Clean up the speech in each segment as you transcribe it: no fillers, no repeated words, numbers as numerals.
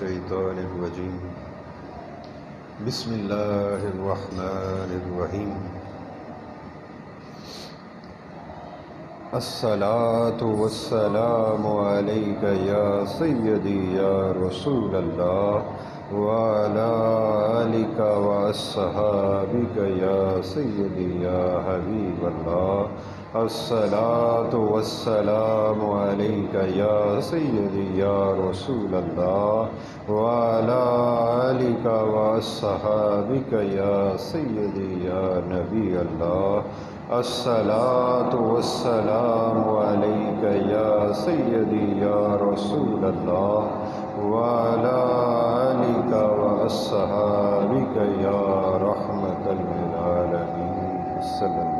الشيطان الرجيم بسم الله الرحمن الرحيم الصلاة والسلام عليك يا سيدي يا رسول الله وعلى آلك وأصحابك يا سيدي يا حبيب الله الصلاة والسلام عليك يا سيدي يا رسول الله وعلى آلك وأصحابك يا سيدي يا نبي الله الصلاة والسلام عليك يا سيدي يا رسول الله وعلى آلك وأصحابك يا رحمة للعالمين صلی اللہ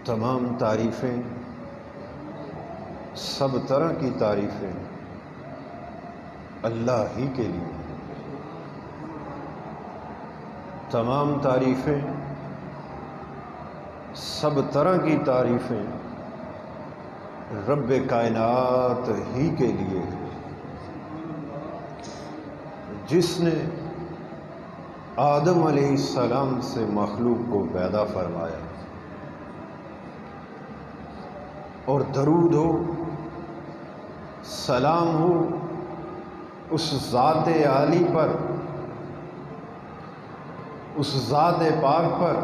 تمام تعریفیں، سب طرح کی تعریفیں اللہ ہی کے لیے، تمام تعریفیں، سب طرح کی تعریفیں رب کائنات ہی کے لیے، جس نے آدم علیہ السلام سے مخلوق کو پیدا فرمایا، اور درود ہو، سلام ہو اس ذات عالی پر، اس ذات پاک پر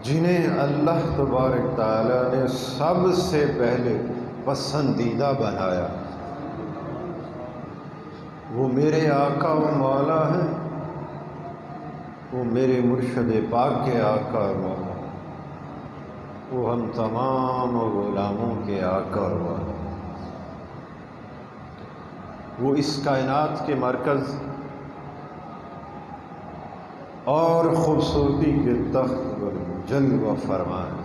جنہیں اللہ تبارک تعالیٰ نے سب سے پہلے پسندیدہ بنایا۔ وہ میرے آقا و مولا ہیں، وہ میرے مرشد پاک کے آقا اور مولا، وہ ہم تمام غلاموں کے آقا اور مولا، وہ اس کائنات کے مرکز اور خوبصورتی کے تخت پر جلوہ فرما ہے،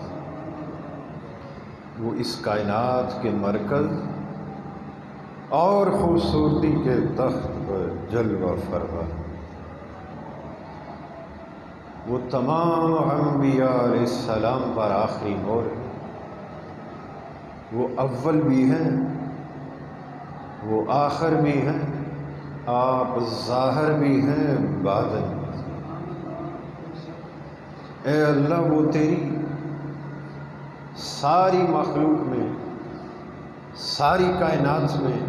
وہ اس کائنات کے مرکز اور خوبصورتی کے تخت پر جلوہ فرما ہے، وہ تمام انبیاء علیہ السلام پر آخری مہر ہے، وہ اول بھی ہیں، وہ آخر بھی ہیں، آپ ظاہر بھی ہیں، باطن بھی۔ اے اللہ، وہ تیری ساری مخلوق میں، ساری کائنات میں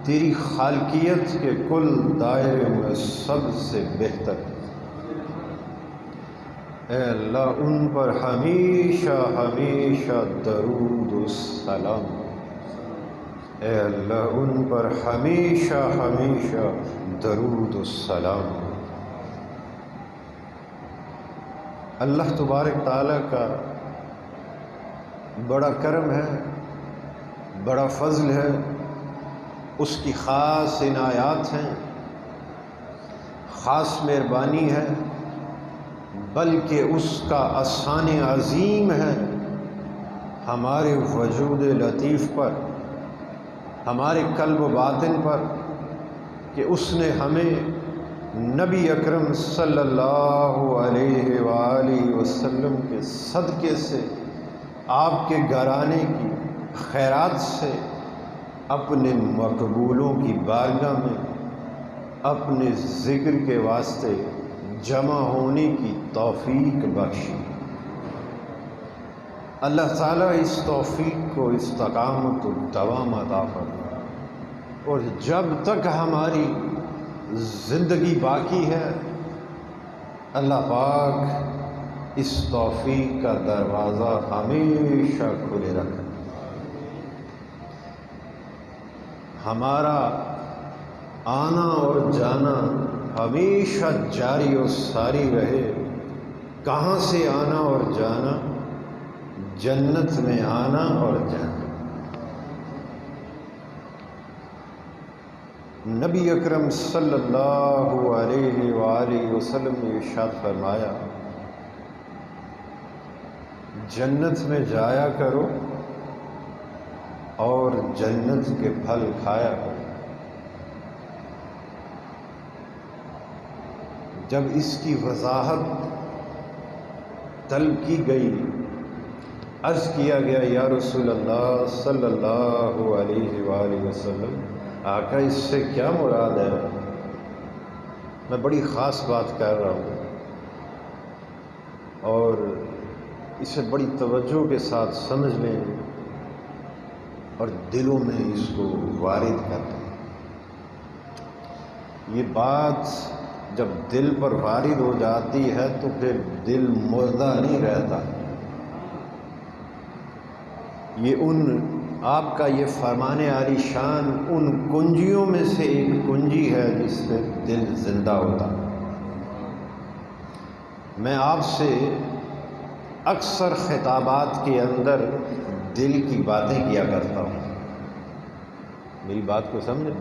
تیری خالقیت کے کل دائرے میں سب سے بہتر ہے۔ اے اللہ، ان پر ہمیشہ ہمیشہ درود و سلام، اے اللہ ان پر ہمیشہ ہمیشہ درود و سلام۔ اللہ تبارک تعالیٰ کا بڑا کرم ہے، بڑا فضل ہے، اس کی خاص عنایات ہیں، خاص مہربانی ہے، بلکہ اس کا احسان عظیم ہے ہمارے وجود لطیف پر، ہمارے قلب و باطن پر، کہ اس نے ہمیں نبی اکرم صلی اللہ علیہ وآلہ وسلم کے صدقے سے، آپ کے گھرانے کی خیرات سے اپنے مقبولوں کی بارگاہ میں اپنے ذکر کے واسطے جمع ہونے کی توفیق بخشی۔ اللہ تعالیٰ اس توفیق کو استقامت و دوام عطا فرمائے، اور جب تک ہماری زندگی باقی ہے اللہ پاک اس توفیق کا دروازہ ہمیشہ کھلے رکھے، ہمارا آنا اور جانا ہمیشہ جاری و ساری رہے۔ کہاں سے آنا اور جانا؟ جنت میں آنا اور جانا۔ نبی اکرم صلی اللہ علیہ وآلہ وسلم نے ارشاد فرمایا، جنت میں جایا کرو اور جنت کے پھل کھایا کرو۔ جب اس کی وضاحت طلب کی گئی عرض کیا گیا یا رسول اللہ صلی اللہ علیہ وآلہ وسلم، آقا اس سے کیا مراد ہے؟ میں بڑی خاص بات کر رہا ہوں اور اسے بڑی توجہ کے ساتھ سمجھ لیں اور دلوں میں اس کو وارد کر دیں۔ یہ بات جب دل پر وارد ہو جاتی ہے تو پھر دل مردہ نہیں رہتا۔ آپ کا یہ فرمان عالی شان ان کنجیوں میں سے ایک کنجی ہے جس سے دل زندہ ہوتا۔ میں آپ سے اکثر خطابات کے اندر دل کی باتیں کیا کرتا ہوں، میری بات کو سمجھیں۔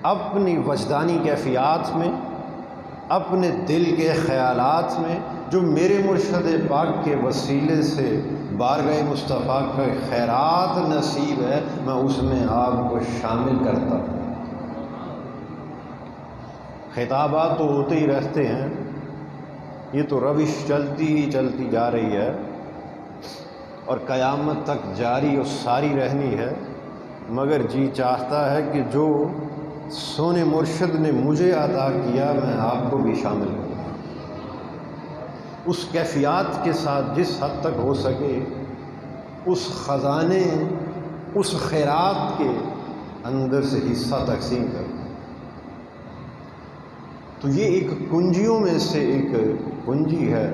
اپنی وجدانی کیفیات میں، اپنے دل کے خیالات میں جو میرے مرشد پاک کے وسیلے سے بارگاہ مصطفیٰ کا خیرات نصیب ہے، میں اس میں آپ کو شامل کرتا ہوں۔ خطابات تو ہوتے ہی رہتے ہیں، یہ تو روش چلتی ہی چلتی جا رہی ہے اور قیامت تک جاری اور ساری رہنی ہے، مگر جی چاہتا ہے کہ جو سونے مرشد نے مجھے عطا کیا میں آپ کو بھی شامل کروں، اس کیفیات کے ساتھ جس حد تک ہو سکے اس خزانے، اس خیرات کے اندر سے حصہ تقسیم کروں۔ تو یہ ایک کنجیوں میں سے ایک کنجی ہے۔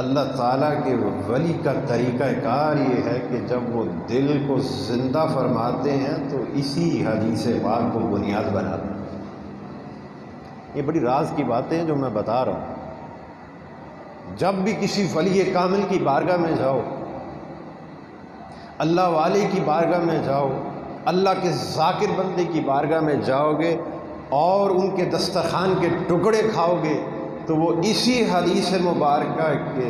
اللہ تعالیٰ کے ولی کا طریقہ کار یہ ہے کہ جب وہ دل کو زندہ فرماتے ہیں تو اسی حدیث پاک کو بنیاد بناتے ہیں۔ یہ بڑی راز کی باتیں ہیں جو میں بتا رہا ہوں۔ جب بھی کسی ولی کامل کی بارگاہ میں جاؤ، اللہ والے کی بارگاہ میں جاؤ، اللہ کے ذاکر بندے کی بارگاہ میں جاؤ گے اور ان کے دسترخوان کے ٹکڑے کھاؤ گے تو وہ اسی حدیث مبارکہ کے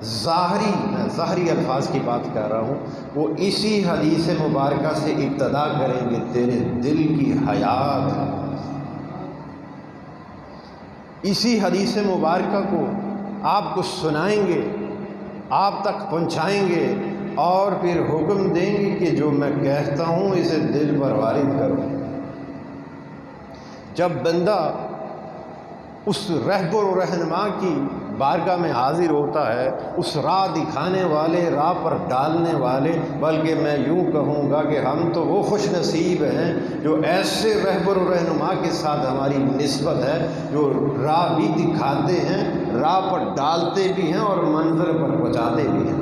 ظاہری الفاظ کی بات کر رہا ہوں، وہ اسی حدیث مبارکہ سے ابتدا کریں گے، تیرے دل کی حیات ہے۔ اسی حدیث مبارکہ کو آپ کو سنائیں گے، آپ تک پہنچائیں گے اور پھر حکم دیں گے کہ جو میں کہتا ہوں اسے دل پر وارد کرو۔ جب بندہ اس رہبر و رہنما کی بارگاہ میں حاضر ہوتا ہے، اس راہ دکھانے والے، راہ پر ڈالنے والے، بلکہ میں یوں کہوں گا کہ ہم تو وہ خوش نصیب ہیں جو ایسے رہبر و رہنما کے ساتھ ہماری نسبت ہے جو راہ بھی دکھاتے ہیں، راہ پر ڈالتے بھی ہیں اور منزل پر پہنچاتے بھی ہیں۔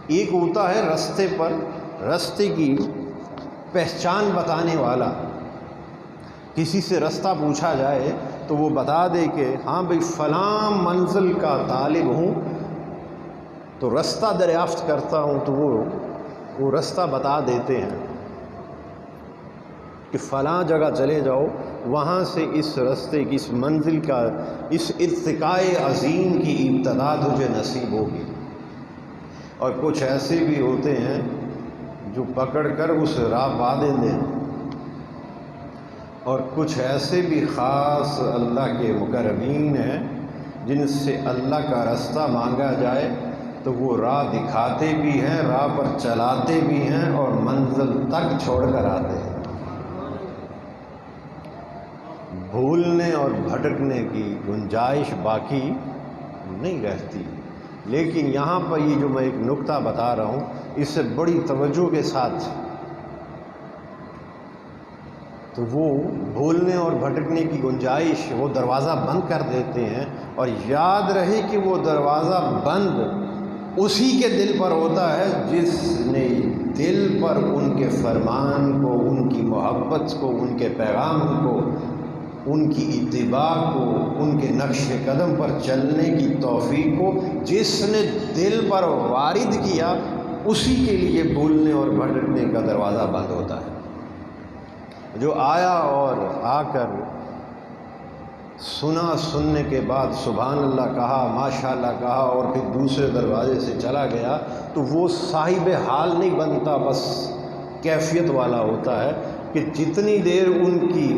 ایک ہوتا ہے رستے پر رستے کی پہچان بتانے والا، کسی سے رستہ پوچھا جائے تو وہ بتا دے کہ ہاں بھئی فلاں منزل کا طالب ہوں، تو رستہ دریافت کرتا ہوں، تو وہ رستہ بتا دیتے ہیں کہ فلاں جگہ چلے جاؤ، وہاں سے اس رستے کی، اس منزل کا، اس ارتقاء عظیم کی ابتدا تجھے نصیب ہوگی۔ اور کچھ ایسے بھی ہوتے ہیں جو پکڑ کر اس راہ پا دیتے ہیں، اور کچھ ایسے بھی خاص اللہ کے مقربین ہیں جن سے اللہ کا رستہ مانگا جائے تو وہ راہ دکھاتے بھی ہیں، راہ پر چلاتے بھی ہیں اور منزل تک چھوڑ کر آتے ہیں۔ بھولنے اور بھٹکنے کی گنجائش باقی نہیں رہتی، لیکن یہاں پر یہ جو میں ایک نکتہ بتا رہا ہوں اس سے بڑی توجہ کے ساتھ، تو وہ بھولنے اور بھٹکنے کی گنجائش وہ دروازہ بند کر دیتے ہیں، اور یاد رہے کہ وہ دروازہ بند اسی کے دل پر ہوتا ہے جس نے دل پر ان کے فرمان کو، ان کی محبت کو، ان کے پیغام کو، ان کی اتباع کو، ان کے نقش قدم پر چلنے کی توفیق کو جس نے دل پر وارد کیا، اسی کے لیے بھولنے اور بھٹکنے کا دروازہ بند ہوتا ہے۔ جو آیا اور آ کر سنا، سننے کے بعد سبحان اللہ کہا، ماشاءاللہ کہا اور پھر دوسرے دروازے سے چلا گیا، تو وہ صاحب حال نہیں بنتا، بس کیفیت والا ہوتا ہے کہ جتنی دیر ان کی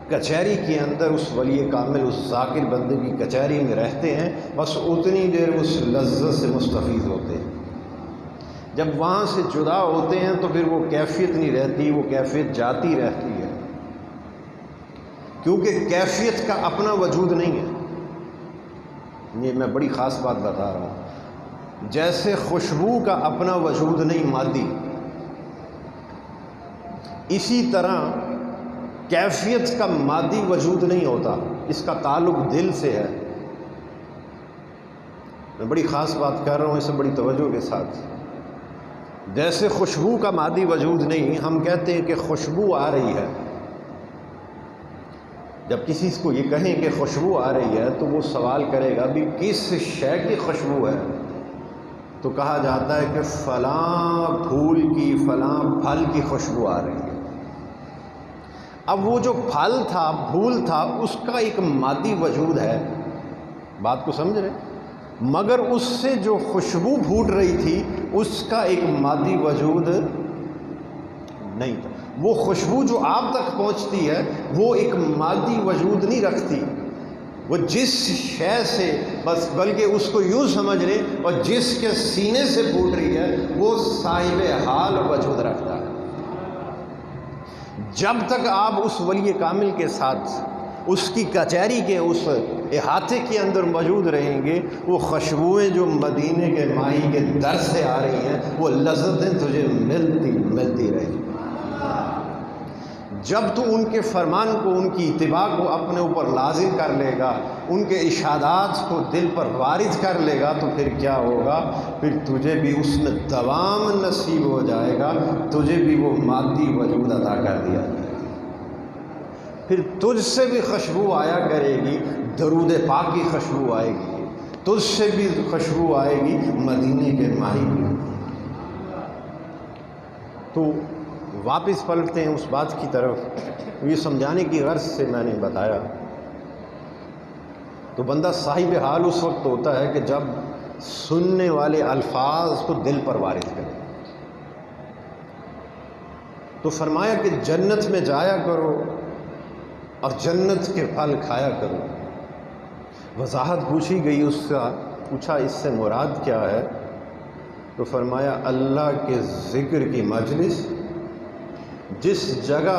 کچہری کے اندر اس ولی کامل، اس ذاکر بندے کی کچہری میں رہتے ہیں، بس اتنی دیر اس لذت سے مستفید ہوتے ہیں۔ جب وہاں سے جدا ہوتے ہیں تو پھر وہ کیفیت نہیں رہتی، وہ کیفیت جاتی رہتی ہے، کیونکہ کیفیت کا اپنا وجود نہیں ہے۔ یہ میں بڑی خاص بات بتا رہا ہوں، جیسے خوشبو کا اپنا وجود نہیں مادی، اسی طرح کیفیت کا مادی وجود نہیں ہوتا، اس کا تعلق دل سے ہے۔ میں بڑی خاص بات کر رہا ہوں، اسے بڑی توجہ کے ساتھ۔ جیسے خوشبو کا مادی وجود نہیں، ہم کہتے ہیں کہ خوشبو آ رہی ہے، جب کسی کو یہ کہیں کہ خوشبو آ رہی ہے تو وہ سوال کرے گا بھی کس شے کی خوشبو ہے؟ تو کہا جاتا ہے کہ فلاں پھول کی، فلاں پھل کی خوشبو آ رہی ہے۔ اب وہ جو پھل تھا، پھول تھا، اس کا ایک مادی وجود ہے، بات کو سمجھ رہے؟ مگر اس سے جو خوشبو پھوٹ رہی تھی اس کا ایک مادی وجود نہیں تھا۔ وہ خوشبو جو آپ تک پہنچتی ہے وہ ایک مادی وجود نہیں رکھتی، وہ جس شے سے بس، بلکہ اس کو یوں سمجھ لیں، اور جس کے سینے سے پھوٹ رہی ہے وہ صاحب حال وجود رکھتا ہے۔ جب تک آپ اس ولی کامل کے ساتھ اس کی کچہری کے اس احاطے کے اندر موجود رہیں گے، وہ خوشبوئیں جو مدینے کے ماہی کے در سے آ رہی ہیں، وہ لذتیں تجھے ملتی رہیں۔ جب تو ان کے فرمان کو، ان کی اتباع کو اپنے اوپر لازم کر لے گا، ان کے ارشادات کو دل پر وارد کر لے گا، تو پھر کیا ہوگا؟ پھر تجھے بھی اس میں دوام نصیب ہو جائے گا، تجھے بھی وہ مادی وجود عطا کر دیا جائے گا۔ پھر تجھ سے بھی خوشبو آیا کرے گی، درود پاک کی خوشبو آئے گی، تجھ سے بھی خوشبو آئے گی مدینے کے ماہی کی۔ تو واپس پلٹتے ہیں اس بات کی طرف، یہ سمجھانے کی غرض سے میں نے بتایا۔ تو بندہ صاحب حال اس وقت ہوتا ہے کہ جب سننے والے الفاظ کو دل پر وارد کرے۔ تو فرمایا کہ جنت میں جایا کرو اور جنت کے پھل کھایا کرو۔ وضاحت پوچھی گئی، اس کا پوچھا اس سے مراد کیا ہے؟ تو فرمایا اللہ کے ذکر کی مجلس، جس جگہ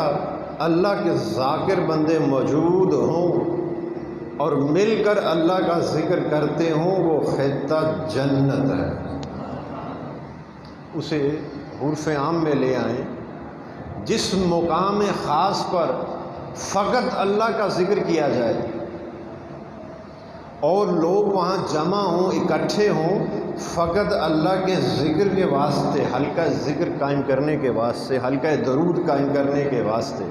اللہ کے ذاکر بندے موجود ہوں اور مل کر اللہ کا ذکر کرتے ہوں، وہ خطہ جنت ہے۔ اسے حرف عام میں لے آئیں، جس مقام خاص پر فقط اللہ کا ذکر کیا جائے اور لوگ وہاں جمع ہوں، اکٹھے ہوں، فقط اللہ کے ذکر کے واسطے، حلقہ ذکر قائم کرنے کے واسطے، حلقہ درود قائم کرنے کے واسطے۔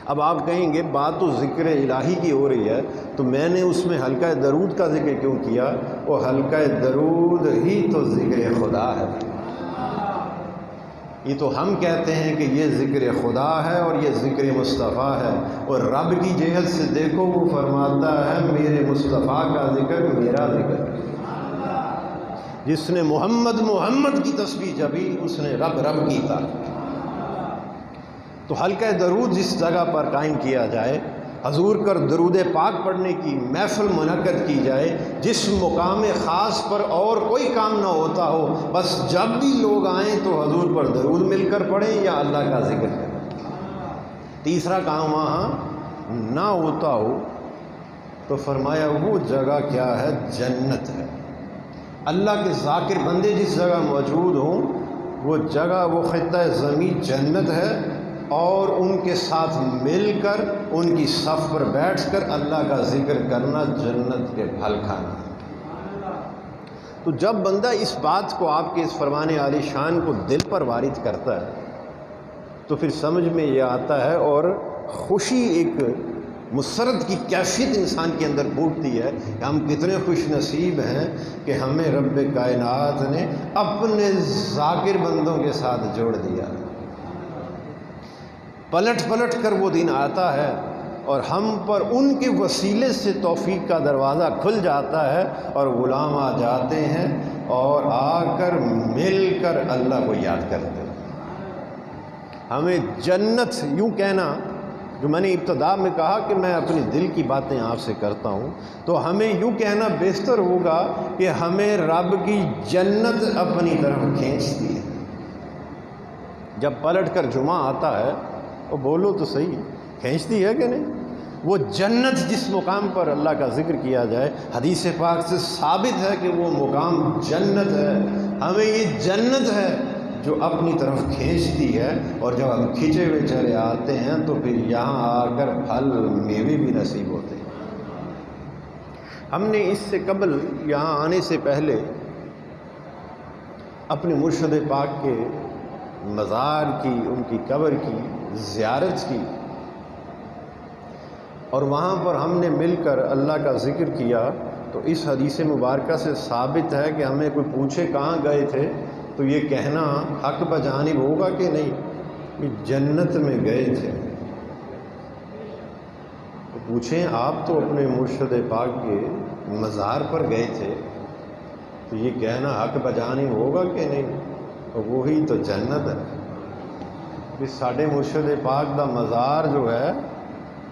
اب آپ کہیں گے بات تو ذکر الہی کی ہو رہی ہے، تو میں نے اس میں حلقہ درود کا ذکر کیوں کیا؟ وہ حلقہ درود ہی تو ذکر خدا ہے۔ یہ تو ہم کہتے ہیں کہ یہ ذکر خدا ہے اور یہ ذکر مصطفیٰ ہے، اور رب کی جہت سے دیکھو وہ فرماتا ہے میرے مصطفیٰ کا ذکر میرا ذکر۔ جس نے محمد محمد کی تسبیح جبی، اس نے رب رب کی تھا۔ تو حلقہ درود جس جگہ پر قائم کیا جائے، حضور کر درود پاک پڑھنے کی محفل منعقد کی جائے، جس مقام خاص پر اور کوئی کام نہ ہوتا ہو، بس جب بھی لوگ آئیں تو حضور پر درود مل کر پڑھیں یا اللہ کا ذکر کریں، تیسرا کام وہاں نہ ہوتا ہو، تو فرمایا وہ جگہ کیا ہے؟ جنت ہے۔ اللہ کے ذاکر بندے جس جگہ موجود ہوں، وہ جگہ، وہ خطہ زمین جنت ہے، اور ان کے ساتھ مل کر ان کی صف پر بیٹھ کر اللہ کا ذکر کرنا، جنت کے پھل کھانا۔ تو جب بندہ اس بات کو، آپ کے اس فرمان عالی شان کو دل پر وارد کرتا ہے، تو پھر سمجھ میں یہ آتا ہے، اور خوشی، ایک مسرت کی کیفیت انسان کے اندر پھوٹتی ہے کہ ہم کتنے خوش نصیب ہیں کہ ہمیں رب کائنات نے اپنے ذاکر بندوں کے ساتھ جوڑ دیا۔ پلٹ پلٹ کر وہ دن آتا ہے اور ہم پر ان کے وسیلے سے توفیق کا دروازہ کھل جاتا ہے، اور غلام آ جاتے ہیں اور آ کر مل کر اللہ کو یاد کرتے ہیں۔ ہمیں جنت، یوں کہنا جو میں نے ابتدا میں کہا کہ میں اپنے دل کی باتیں آپ سے کرتا ہوں، تو ہمیں یوں کہنا بہتر ہوگا کہ ہمیں رب کی جنت اپنی طرف کھینچتی ہے۔ جب پلٹ کر جمعہ آتا ہے وہ بولو تو صحیح، کھینچتی ہے کہ نہیں؟ وہ جنت جس مقام پر اللہ کا ذکر کیا جائے، حدیث پاک سے ثابت ہے کہ وہ مقام جنت ہے۔ ہمیں یہ جنت ہے جو اپنی طرف کھینچتی ہے، اور جب ہم کھنچے ہوئے چلے آتے ہیں تو پھر یہاں آ کر پھل میوے بھی نصیب ہوتے ہیں۔ ہم نے اس سے قبل یہاں آنے سے پہلے اپنے مرشد پاک کے مزار کی، ان کی قبر کی زیارت کی، اور وہاں پر ہم نے مل کر اللہ کا ذکر کیا۔ تو اس حدیث مبارکہ سے ثابت ہے کہ ہمیں کوئی پوچھے کہاں گئے تھے تو یہ کہنا حق بجانب ہوگا کہ نہیں کہ جنت میں گئے تھے۔ تو پوچھیں آپ تو اپنے مرشد پاک کے مزار پر گئے تھے، تو یہ کہنا حق بجانب ہوگا کہ نہیں؟ تو وہی تو جنت ہے کہ ساڈے مرشد پاک دا مزار جو ہے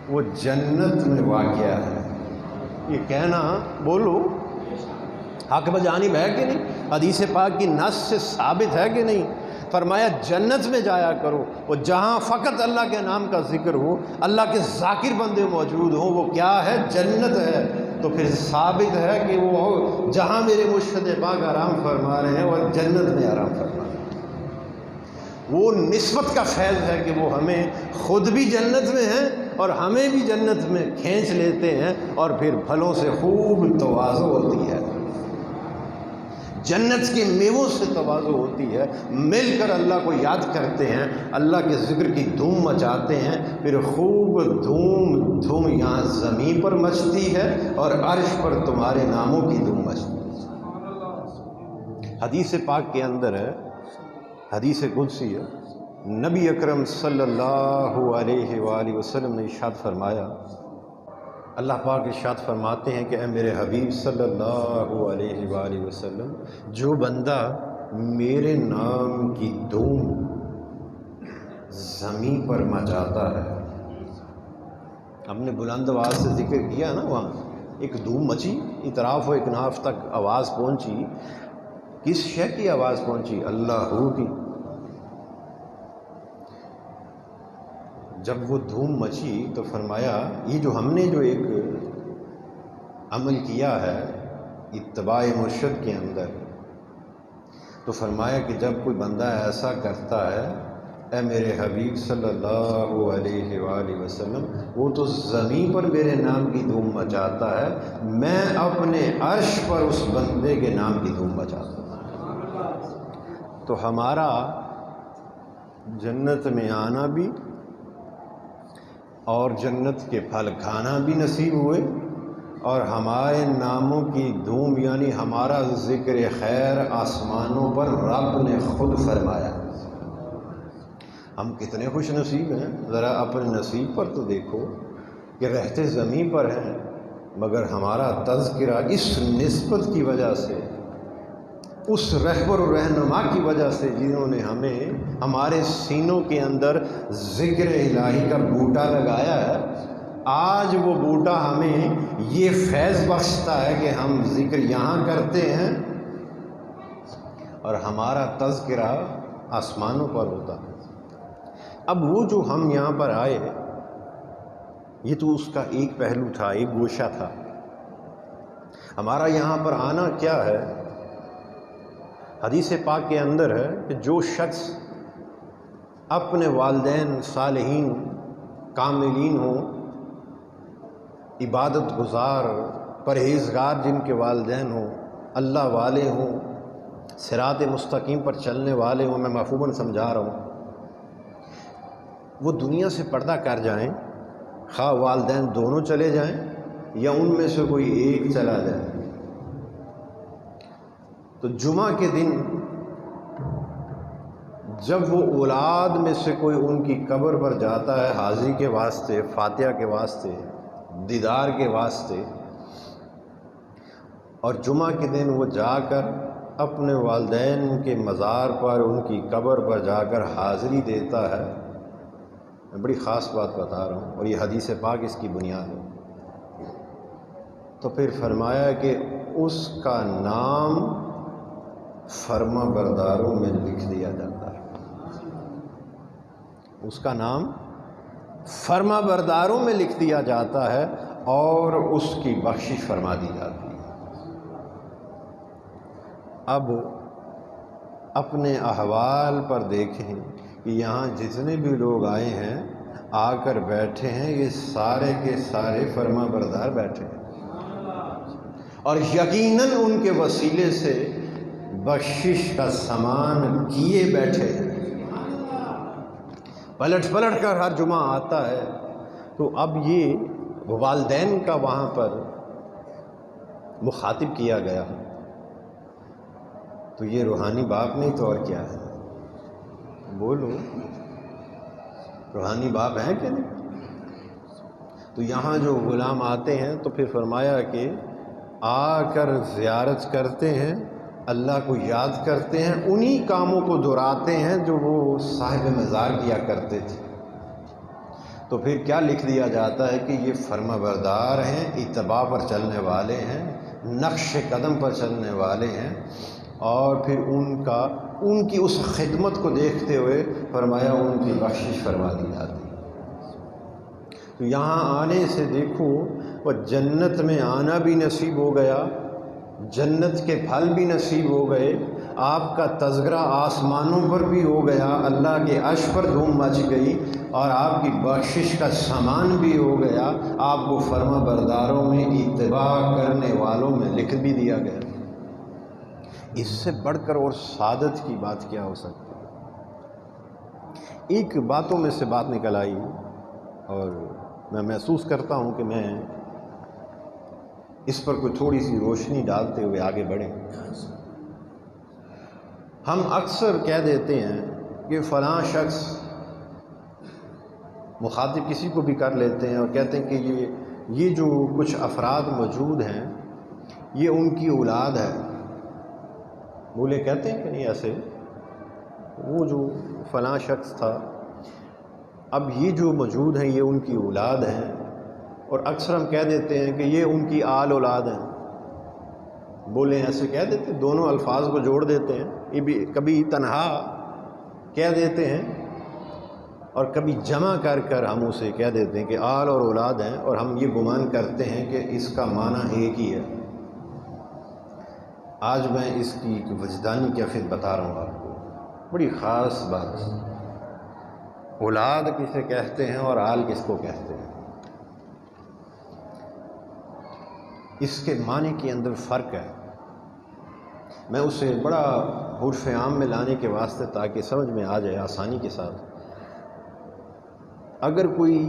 وہ جنت میں واقع ہے۔ یہ کہنا بولو حق بجانب ہے کہ نہیں؟ حدیث پاک کی نص سے ثابت ہے کہ نہیں؟ فرمایا جنت میں جایا کرو، وہ جہاں فقط اللہ کے نام کا ذکر ہو، اللہ کے ذاکر بندے موجود ہوں، وہ کیا ہے؟ جنت ہے۔ تو پھر ثابت ہے کہ وہ جہاں میرے مرشد پاک آرام فرما رہے ہیں وہ جنت میں آرام فرما رہے ہیں۔ وہ نسبت کا فیض ہے کہ وہ ہمیں خود بھی جنت میں ہیں اور ہمیں بھی جنت میں کھینچ لیتے ہیں، اور پھر پھلوں سے خوب تواضع ہوتی ہے، جنت کے میووں سے تواضع ہوتی ہے، مل کر اللہ کو یاد کرتے ہیں، اللہ کے ذکر کی دھوم مچاتے ہیں، پھر خوب دھوم یہاں زمین پر مچتی ہے اور عرش پر تمہارے ناموں کی دھوم مچتی ہے۔ حدیث پاک کے اندر ہے، حدیث قدسی ہے، نبی اکرم صلی اللہ علیہ وآلہ وسلم نے ارشاد فرمایا، اللہ پاک ارشاد فرماتے ہیں کہ اے میرے حبیب صلی اللہ علیہ وآلہ وسلم، جو بندہ میرے نام کی دھوم زمین پر مچاتا ہے، ہم نے بلند آواز سے ذکر کیا نا، وہاں ایک دھوم مچی، اطراف و اکناف تک آواز پہنچی، کس شے کی آواز پہنچی؟ اللہ کی۔ جب وہ دھوم مچی تو فرمایا یہ جو ہم نے جو ایک عمل کیا ہے اتباع مرشد کے اندر، تو فرمایا کہ جب کوئی بندہ ایسا کرتا ہے اے میرے حبیب صلی اللہ علیہ وآلہ وسلم، وہ تو زمین پر میرے نام کی دھوم مچاتا ہے، میں اپنے عرش پر اس بندے کے نام کی دھوم مچاتا ہوں۔ تو ہمارا جنت میں آنا بھی اور جنت کے پھل کھانا بھی نصیب ہوئے، اور ہمارے ناموں کی دھوم یعنی ہمارا ذکر خیر آسمانوں پر رب نے خود فرمایا۔ ہم کتنے خوش نصیب ہیں، ذرا اپنے نصیب پر تو دیکھو کہ رہتے زمین پر ہیں، مگر ہمارا تذکرہ اس نسبت کی وجہ سے، اس رہبر و رہنما کی وجہ سے جنہوں نے ہمیں ہمارے سینوں کے اندر ذکر الہی کا بوٹا لگایا ہے، آج وہ بوٹا ہمیں یہ فیض بخشتا ہے کہ ہم ذکر یہاں کرتے ہیں اور ہمارا تذکرہ آسمانوں پر ہوتا ہے۔ اب وہ جو ہم یہاں پر آئے، یہ تو اس کا ایک پہلو تھا، ایک گوشہ تھا۔ ہمارا یہاں پر آنا کیا ہے؟ حدیث پاک کے اندر ہے کہ جو شخص اپنے والدین صالحین کاملین ہوں، عبادت گزار پرہیزگار جن کے والدین ہوں، اللہ والے ہوں، صراط مستقیم پر چلنے والے ہوں، میں مفہوماً سمجھا رہا ہوں، وہ دنیا سے پردہ کر جائیں، خواہ والدین دونوں چلے جائیں یا ان میں سے کوئی ایک چلا جائے، تو جمعہ کے دن جب وہ اولاد میں سے کوئی ان کی قبر پر جاتا ہے حاضری کے واسطے، فاتحہ کے واسطے، دیدار کے واسطے، اور جمعہ کے دن وہ جا کر اپنے والدین کے مزار پر، ان کی قبر پر جا کر حاضری دیتا ہے، میں بڑی خاص بات بتا رہا ہوں اور یہ حدیث پاک اس کی بنیاد ہے۔ تو پھر فرمایا کہ اس کا نام فرما برداروں میں لکھ دیا جاتا ہے، اس کا نام فرما برداروں میں لکھ دیا جاتا ہے اور اس کی بخشش فرما دی جاتی ہے۔ اب اپنے احوال پر دیکھیں کہ یہاں جتنے بھی لوگ آئے ہیں، آ کر بیٹھے ہیں، یہ سارے کے سارے فرما بردار بیٹھے ہیں اور یقیناً ان کے وسیلے سے بخشش کا سامان کیے بیٹھے ہیں۔ پلٹ پلٹ کر ہر جمعہ آتا ہے۔ تو اب یہ والدین کا وہاں پر مخاطب کیا گیا، تو یہ روحانی باپ نہیں تو اور کیا ہے؟ بولو، روحانی باپ ہیں کہ نہیں؟ تو یہاں جو غلام آتے ہیں تو پھر فرمایا کہ آ کر زیارت کرتے ہیں، اللہ کو یاد کرتے ہیں، انہی کاموں کو دہراتے ہیں جو وہ صاحب مزار کیا کرتے تھے۔ تو پھر کیا لکھ دیا جاتا ہے کہ یہ فرما بردار ہیں، اتباع پر چلنے والے ہیں، نقش قدم پر چلنے والے ہیں، اور پھر ان کی اس خدمت کو دیکھتے ہوئے فرمایا ان کی بخشش فرما دی جاتی ہے۔ تو یہاں آنے سے دیکھو، وہ جنت میں آنا بھی نصیب ہو گیا، جنت کے پھل بھی نصیب ہو گئے، آپ کا تذکرہ آسمانوں پر بھی ہو گیا، اللہ کے عرش پر دھوم مچ گئی، اور آپ کی بخشش کا سامان بھی ہو گیا، آپ کو فرما برداروں میں، اتباع کرنے والوں میں لکھ بھی دیا گیا۔ اس سے بڑھ کر اور سعادت کی بات کیا ہو سکتی ہے؟ ایک باتوں میں سے بات نکل آئی اور میں محسوس کرتا ہوں کہ میں اس پر کوئی تھوڑی سی روشنی ڈالتے ہوئے آگے بڑھیں۔ ہم اکثر کہہ دیتے ہیں کہ فلاں شخص، مخاطب کسی کو بھی کر لیتے ہیں اور کہتے ہیں کہ یہ جو کچھ افراد موجود ہیں یہ ان کی اولاد ہے۔ بولے کہتے ہیں کہ نہیں ایسے؟ وہ جو فلاں شخص تھا، اب یہ جو موجود ہیں یہ ان کی اولاد ہیں، اور اکثر ہم کہہ دیتے ہیں کہ یہ ان کی آل اولاد ہیں۔ بولے ایسے کہہ دیتے ہیں، دونوں الفاظ کو جوڑ دیتے ہیں، یہ بھی کبھی تنہا کہہ دیتے ہیں اور کبھی جمع کر کر ہم اسے کہہ دیتے ہیں کہ آل اور اولاد ہیں، اور ہم یہ گمان کرتے ہیں کہ اس کا معنی ایک ہی ہے۔ آج میں اس کی وجدانی کیفیت بتا رہا ہوں آپ کو، بڑی خاص بات۔ اولاد کسے کہتے ہیں اور آل کس کو کہتے ہیں، اس کے معنی کے اندر فرق ہے۔ میں اسے بڑا عرف عام میں لانے کے واسطے تاکہ سمجھ میں آ جائے آسانی کے ساتھ، اگر کوئی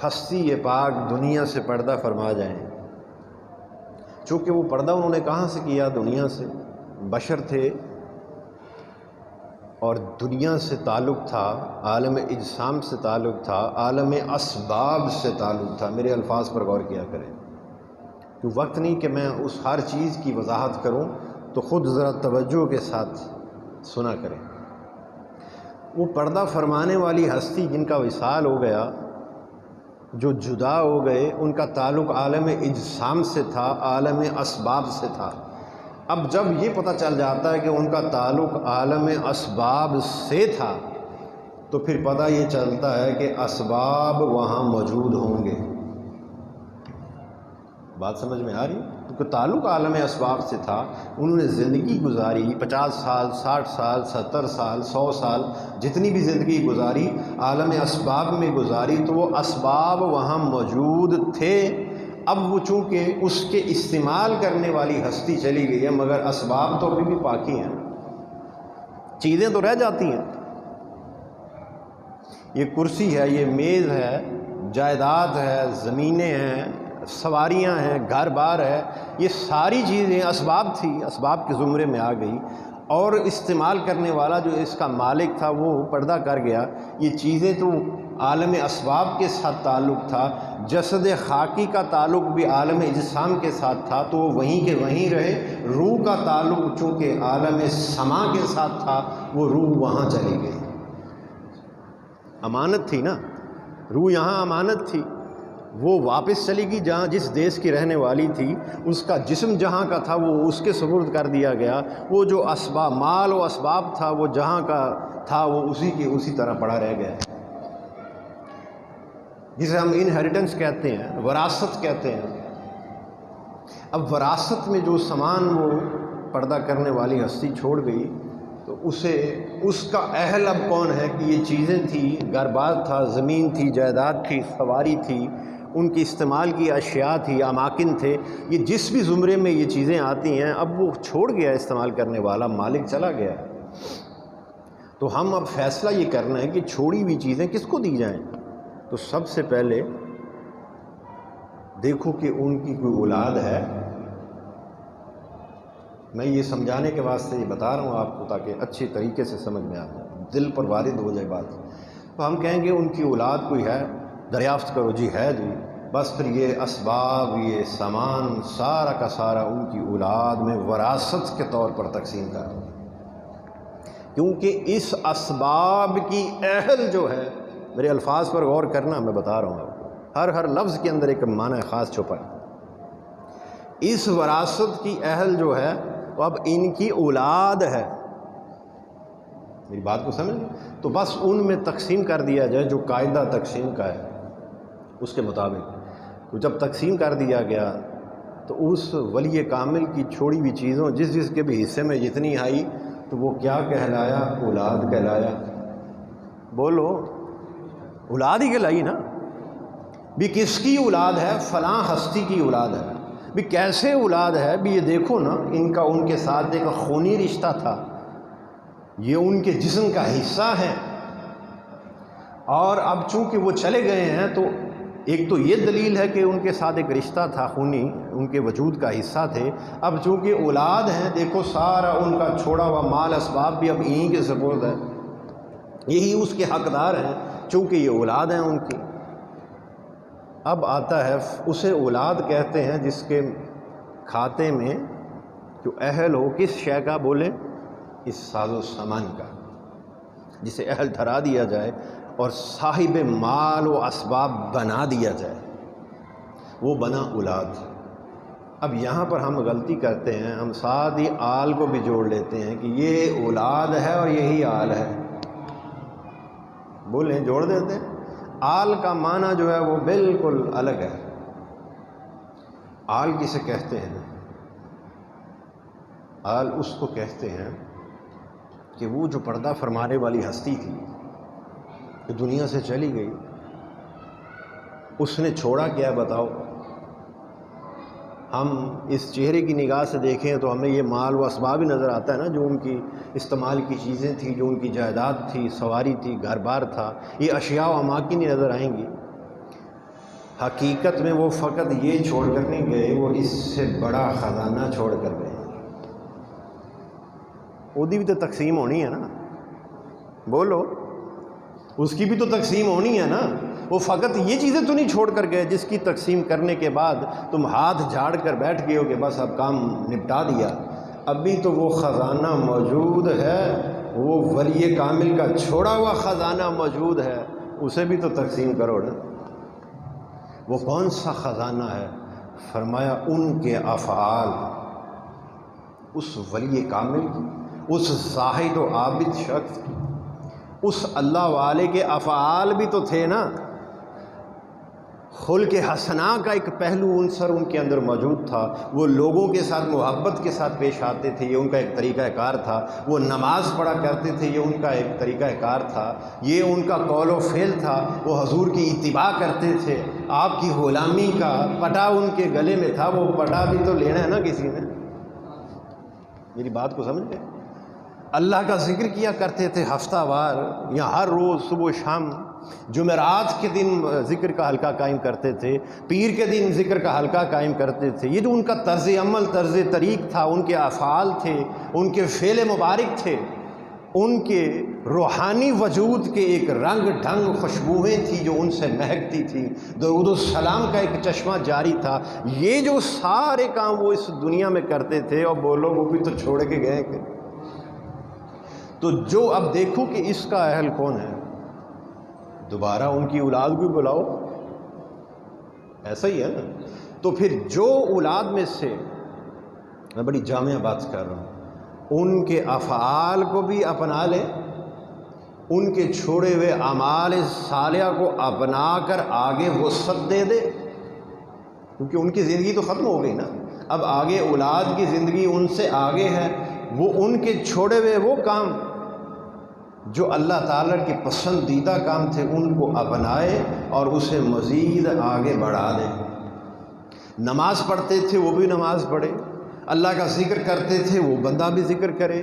ہستی پاک دنیا سے پردہ فرما جائیں، چونکہ وہ پردہ انہوں نے کہاں سے کیا؟ دنیا سے، بشر تھے اور دنیا سے تعلق تھا، عالم اجسام سے تعلق تھا، عالم اسباب سے تعلق تھا۔ میرے الفاظ پر غور کیا کریں، تو وقت نہیں کہ میں اس ہر چیز کی وضاحت کروں، تو خود ذرا توجہ کے ساتھ سنا کریں۔ وہ پردہ فرمانے والی ہستی جن کا وصال ہو گیا، جو جدا ہو گئے، ان کا تعلق عالم اجسام سے تھا، عالم اسباب سے تھا۔ اب جب یہ پتہ چل جاتا ہے کہ ان کا تعلق عالم اسباب سے تھا، تو پھر پتہ یہ چلتا ہے کہ اسباب وہاں موجود ہوں گے۔ بات سمجھ میں آ رہی؟ کیونکہ تعلق عالم اسباب سے تھا، انہوں نے زندگی گزاری، 50 سال، 60 سال، 70 سال، 100 سال، جتنی بھی زندگی گزاری عالم اسباب میں گزاری، تو وہ اسباب وہاں موجود تھے۔ اب وہ چونکہ اس کے استعمال کرنے والی ہستی چلی گئی ہے، مگر اسباب تو ابھی بھی باقی ہیں، چیزیں تو رہ جاتی ہیں۔ یہ کرسی ہے، یہ میز ہے، جائیداد ہے، زمینیں ہیں، سواریاں ہیں، گھر بار ہے، یہ ساری چیزیں اسباب تھی، اسباب کے زمرے میں آ گئی، اور استعمال کرنے والا جو اس کا مالک تھا وہ پردہ کر گیا۔ یہ چیزیں تو عالم اسباب کے ساتھ تعلق تھا، جسد خاکی کا تعلق بھی عالم اجسام کے ساتھ تھا، تو وہ وہیں کے وہیں رہے۔ روح کا تعلق چونکہ عالم سما کے ساتھ تھا، وہ روح وہاں چلی گئی۔ امانت تھی نا، روح یہاں امانت تھی، وہ واپس چلی گئی جہاں جس دیش کی رہنے والی تھی، اس کا جسم جہاں کا تھا وہ اس کے سپرد کر دیا گیا، وہ جو اسباب مال و اسباب تھا وہ جہاں کا تھا وہ اسی طرح پڑا رہ گیا، جسے ہم انہیریٹنس کہتے ہیں، وراثت کہتے ہیں۔ اب وراثت میں جو سامان وہ پردہ کرنے والی ہستی چھوڑ گئی تو اس کا اہل اب کون ہے کہ یہ چیزیں تھیں، گھر بار تھا، زمین تھی، جائیداد تھی، سواری تھی، ان کی استعمال کی اشیاء تھی، اماکن تھے، یہ جس بھی زمرے میں یہ چیزیں آتی ہیں اب وہ چھوڑ گیا استعمال کرنے والا، مالک چلا گیا۔ تو ہم اب فیصلہ یہ کرنا ہے کہ چھوڑی ہوئی چیزیں کس کو دی جائیں۔ تو سب سے پہلے دیکھو کہ ان کی کوئی اولاد ہے۔ میں یہ سمجھانے کے واسطے یہ بتا رہا ہوں آپ کو تاکہ اچھی طریقے سے سمجھ میں آ جائے، دل پر وارد ہو جائے بات۔ تو ہم کہیں گے ان کی اولاد کوئی ہے، دریافت کرو، جی ہے جی، بس پھر یہ اسباب، یہ سامان سارا کا سارا ان کی اولاد میں وراثت کے طور پر تقسیم کر دو، کیونکہ اس اسباب کی اہل جو ہے، میرے الفاظ پر غور کرنا، میں بتا رہا ہوں آپ کو، ہر لفظ کے اندر ایک معنی خاص چھپا ہے۔ اس وراثت کی اہل جو ہے تو اب ان کی اولاد ہے، میری بات کو سمجھ، تو بس ان میں تقسیم کر دیا جائے جو قاعدہ تقسیم کا ہے اس کے مطابق۔ تو جب تقسیم کر دیا گیا تو اس ولی کامل کی چھوڑی ہوئی چیزوں جس کے بھی حصے میں جتنی آئی تو وہ کیا کہلایا؟ اولاد کہلایا۔ بولو، اولاد ہی کہلائی نا۔ بھی کس کی اولاد ہے؟ فلاں ہستی کی اولاد ہے۔ بھی کیسے اولاد ہے؟ بھی یہ دیکھو نا، ان کے ساتھ ایک خونی رشتہ تھا، یہ ان کے جسم کا حصہ ہے، اور اب چونکہ وہ چلے گئے ہیں تو ایک تو یہ دلیل ہے کہ ان کے ساتھ ایک رشتہ تھا خونی، ان کے وجود کا حصہ تھے۔ اب چونکہ اولاد ہیں، دیکھو سارا ان کا چھوڑا ہوا مال اسباب بھی اب انہی کے سپرد ہے، یہی اس کے حقدار ہیں چونکہ یہ اولاد ہیں ان کی۔ اب آتا ہے، اسے اولاد کہتے ہیں جس کے کھاتے میں جو اہل ہو کس شے کا؟ بولے، اس ساز و سامان کا، جسے اہل ٹھہرا دیا جائے اور صاحب مال و اسباب بنا دیا جائے، وہ بنا اولاد۔ اب یہاں پر ہم غلطی کرتے ہیں، ہم ساتھ ہی آل کو بھی جوڑ لیتے ہیں کہ یہ اولاد ہے اور یہی آل ہے، بولیں جوڑ دیتے ہیں۔ آل کا معنی جو ہے وہ بالکل الگ ہے۔ آل کسے کہتے ہیں؟ آل اس کو کہتے ہیں کہ وہ جو پردہ فرمانے والی ہستی تھی جو دنیا سے چلی گئی، اس نے چھوڑا کیا بتاؤ؟ ہم اس چہرے کی نگاہ سے دیکھیں تو ہمیں یہ مال و اسباب ہی نظر آتا ہے نا، جو ان کی استعمال کی چیزیں تھیں، جو ان کی جائیداد تھی، سواری تھی، گھر بار تھا، یہ اشیاء و اماکن ہی نظر آئیں گی۔ حقیقت میں وہ فقط یہ چھوڑ کر نہیں گئے، وہ اس سے بڑا خزانہ چھوڑ کر گئے۔ وہی بھی تو تقسیم ہونی ہے نا، بولو، اس کی بھی تو تقسیم ہونی ہے نا۔ وہ فقط یہ چیزیں تو نہیں چھوڑ کر گئے جس کی تقسیم کرنے کے بعد تم ہاتھ جھاڑ کر بیٹھ گئے ہو کہ بس اب کام نپٹا دیا۔ ابھی تو وہ خزانہ موجود ہے، وہ ولی کامل کا چھوڑا ہوا خزانہ موجود ہے، اسے بھی تو تقسیم کرو نا۔ وہ کون سا خزانہ ہے؟ فرمایا ان کے افعال، اس ولی کامل کی، اس زاہد و عابد شخص کی، اس اللہ والے کے افعال بھی تو تھے نا۔ خلق حسنہ کا ایک پہلو عنصر ان کے اندر موجود تھا، وہ لوگوں کے ساتھ محبت کے ساتھ پیش آتے تھے، یہ ان کا ایک طریقہ کار تھا۔ وہ نماز پڑھا کرتے تھے، یہ ان کا ایک طریقہ کار تھا، یہ ان کا قول و فعل تھا۔ وہ حضور کی اتباع کرتے تھے، آپ کی غلامی کا پٹا ان کے گلے میں تھا، وہ پٹا بھی تو لینا ہے نا کسی نے۔ میری بات کو سمجھ گئے؟ اللہ کا ذکر کیا کرتے تھے ہفتہ وار یا ہر روز صبح و شام۔ جمعرات کے دن ذکر کا حلقہ قائم کرتے تھے، پیر کے دن ذکر کا حلقہ قائم کرتے تھے۔ یہ جو ان کا طرز عمل، طرز طریق تھا، ان کے افعال تھے، ان کے فعل مبارک تھے، ان کے روحانی وجود کے ایک رنگ ڈھنگ، خوشبوئیں تھیں جو ان سے مہکتی تھی، درود السلام کا ایک چشمہ جاری تھا۔ یہ جو سارے کام وہ اس دنیا میں کرتے تھے، اور بولو وہ بھی تو چھوڑ کے گئے کہ تو جو اب دیکھو کہ اس کا اہل کون ہے، دوبارہ ان کی اولاد کو بلاؤ، ایسا ہی ہے نا۔ تو پھر جو اولاد میں سے، میں بڑی جامع بات کر رہا ہوں، ان کے افعال کو بھی اپنا لے، ان کے چھوڑے ہوئے اعمال صالحہ کو اپنا کر آگے وسعت دے دے، کیونکہ ان کی زندگی تو ختم ہو گئی نا، اب آگے اولاد کی زندگی ان سے آگے ہے، وہ ان کے چھوڑے ہوئے وہ کام جو اللہ تعالیٰ کے پسندیدہ کام تھے ان کو اپنائے اور اسے مزید آگے بڑھا دے۔ نماز پڑھتے تھے وہ بھی نماز پڑھے، اللہ کا ذکر کرتے تھے وہ بندہ بھی ذکر کرے،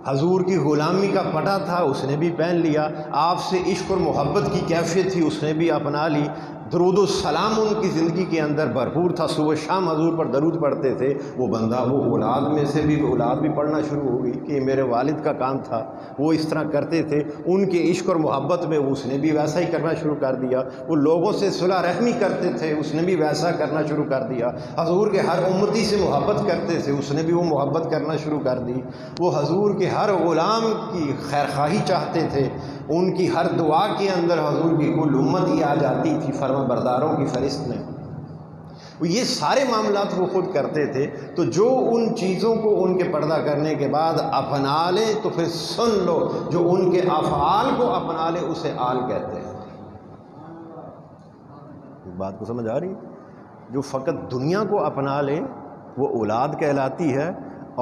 حضور کی غلامی کا پٹا تھا اس نے بھی پہن لیا، آپ سے عشق اور محبت کی کیفیت تھی اس نے بھی اپنا لی، درود و سلام ان کی زندگی کے اندر بھرپور تھا، صبح شام حضور پر درود پڑھتے تھے، وہ بندہ وہ اولاد میں سے بھی اولاد بھی پڑھنا شروع ہو گئی کہ میرے والد کا کام تھا، وہ اس طرح کرتے تھے، ان کے عشق اور محبت میں اس نے بھی ویسا ہی کرنا شروع کر دیا، وہ لوگوں سے صلح رحمی کرتے تھے اس نے بھی ویسا کرنا شروع کر دیا، حضور کے ہر امتی سے محبت کرتے تھے اس نے بھی وہ محبت کرنا شروع کر دی، وہ حضور کے ہر غلام کی خیرخواہی چاہتے تھے، ان کی ہر دعا کے اندر حضور کی کل امت ہی آ جاتی تھی فرما برداروں کی فہرست میں، یہ سارے معاملات وہ خود کرتے تھے۔ تو جو ان چیزوں کو ان کے پردہ کرنے کے بعد اپنا لے تو پھر سن لو، جو ان کے افعال کو اپنا لے اسے آل کہتے ہیں۔ بات کو سمجھ آ رہی؟ جو فقط دنیا کو اپنا لے وہ اولاد کہلاتی ہے،